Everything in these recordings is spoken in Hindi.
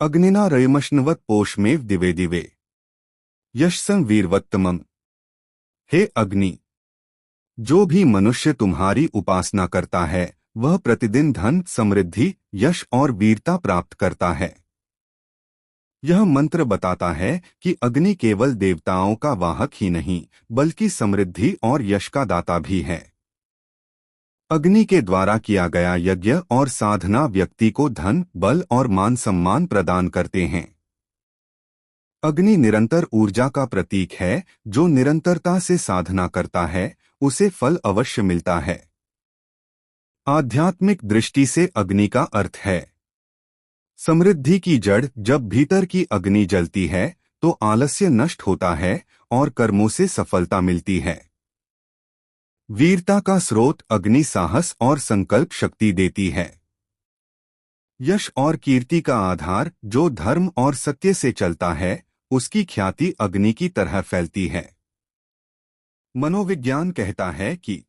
अग्निना रयमश्नवत पोषमेव दिवे दिवे यशसं वीरवत्तमम्। हे अग्नि, जो भी मनुष्य तुम्हारी उपासना करता है वह प्रतिदिन धन, समृद्धि, यश और वीरता प्राप्त करता है। यह मंत्र बताता है कि अग्नि केवल देवताओं का वाहक ही नहीं बल्कि समृद्धि और यश का दाता भी है। अग्नि के द्वारा किया गया यज्ञ और साधना व्यक्ति को धन, बल और मान सम्मान प्रदान करते हैं। अग्नि निरंतर ऊर्जा का प्रतीक है। जो निरंतरता से साधना करता है उसे फल अवश्य मिलता है। आध्यात्मिक दृष्टि से अग्नि का अर्थ है समृद्धि की जड़। जब भीतर की अग्नि जलती है तो आलस्य नष्ट होता है और कर्मों से सफलता मिलती है। वीरता का स्रोत अग्नि साहस और संकल्प शक्ति देती है। यश और कीर्ति का आधार जो धर्म और सत्य से चलता है उसकी ख्याति अग्नि की तरह फैलती है। मनोविज्ञान कहता है कि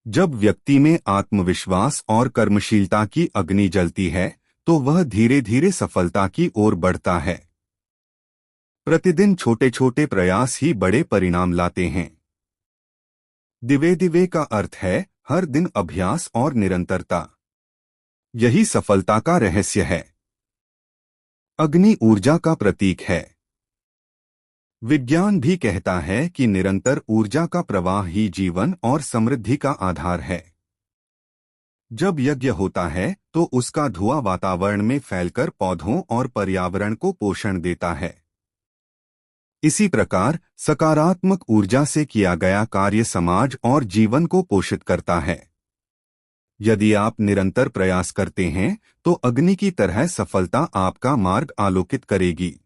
जब व्यक्ति में आत्मविश्वास और कर्मशीलता की अग्नि जलती है तो वह धीरे धीरे सफलता की ओर बढ़ता है। प्रतिदिन छोटे छोटे प्रयास ही बड़े परिणाम लाते हैं। दिवे दिवे का अर्थ है हर दिन अभ्यास और निरंतरता। यही सफलता का रहस्य है। अग्नि ऊर्जा का प्रतीक है। विज्ञान भी कहता है कि निरंतर ऊर्जा का प्रवाह ही जीवन और समृद्धि का आधार है। जब यज्ञ होता है तो उसका धुआं वातावरण में फैलकर पौधों और पर्यावरण को पोषण देता है। इसी प्रकार सकारात्मक ऊर्जा से किया गया कार्य समाज और जीवन को पोषित करता है। यदि आप निरंतर प्रयास करते हैं तो अग्नि की तरह सफलता आपका मार्ग आलोकित करेगी।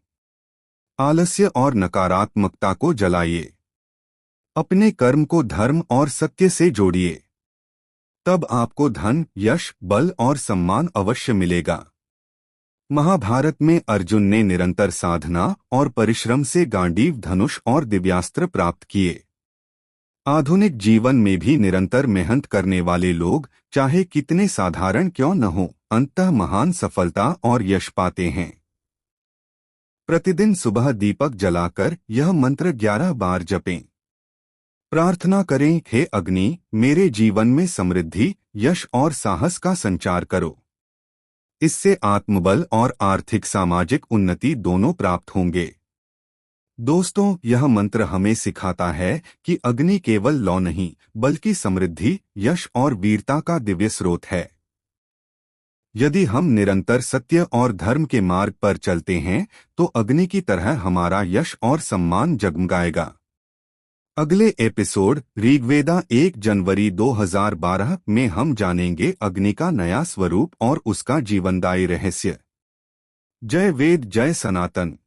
आलस्य और नकारात्मकता को जलाइए। अपने कर्म को धर्म और सत्य से जोड़िए। तब आपको धन, यश, बल और सम्मान अवश्य मिलेगा। महाभारत में अर्जुन ने निरंतर साधना और परिश्रम से गांडीव, धनुष और दिव्यास्त्र प्राप्त किए। आधुनिक जीवन में भी निरंतर मेहनत करने वाले लोग चाहे कितने साधारण क्यों न हो अंततः महान सफलता और यश पाते हैं। प्रतिदिन सुबह दीपक जलाकर यह मंत्र 11 बार जपें। प्रार्थना करें, हे अग्नि, मेरे जीवन में समृद्धि, यश और साहस का संचार करो। इससे आत्मबल और आर्थिक सामाजिक उन्नति दोनों प्राप्त होंगे। दोस्तों, यह मंत्र हमें सिखाता है कि अग्नि केवल लौ नहीं बल्कि समृद्धि, यश और वीरता का दिव्य स्रोत है। यदि हम निरंतर सत्य और धर्म के मार्ग पर चलते हैं तो अग्नि की तरह हमारा यश और सम्मान जगमगाएगा। अगले एपिसोड ऋग्वेदा 1 जनवरी 2012 में हम जानेंगे अग्नि का नया स्वरूप और उसका जीवनदायी रहस्य। जय वेद, जय सनातन।